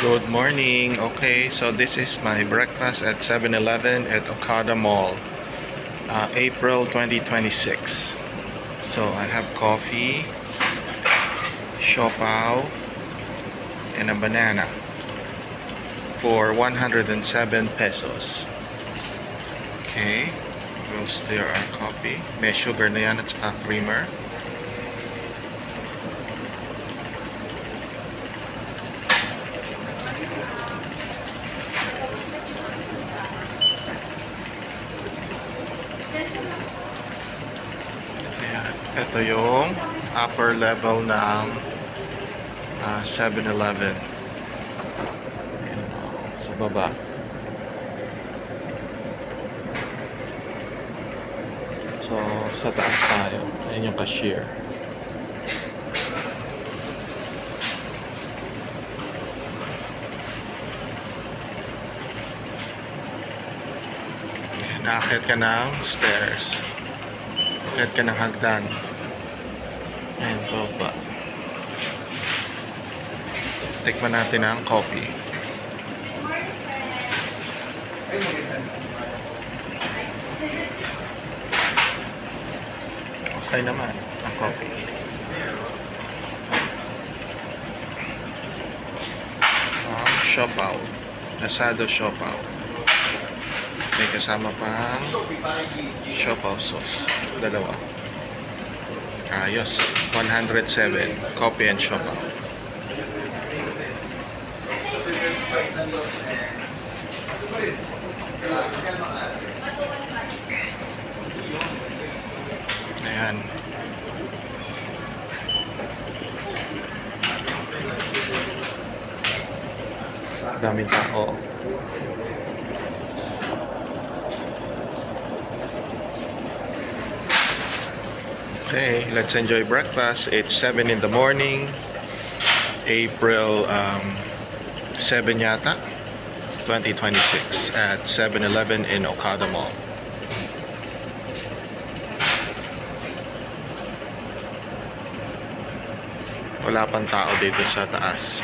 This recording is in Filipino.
Good morning. Okay, so this is my breakfast at 7-Eleven at Okada Mall, April 2026. So I have coffee, siopaw, and a banana for 107 pesos. Okay, we'll stir our coffee. May sugar na yan at saka creamer. Ito yung upper level ng 7-Eleven. Sa baba. So, sa taas tayo. Ayan yung cashier. Naakit ka ng stairs. Akit ka ng hagdan. Ayan, baba. Tikman natin ang coffee. Okay naman ang coffee. Siopaw. Asado siopaw. May kasama pang siopaw sauce. Dalawa. Ayos. 107. Coffee and siopaw. Ayan. Daming tao. Okay, let's enjoy breakfast. It's 7 in the morning. April 7 yata. 2026 at 7-Eleven in Okada Mall. Wala pang tao dito sa taas.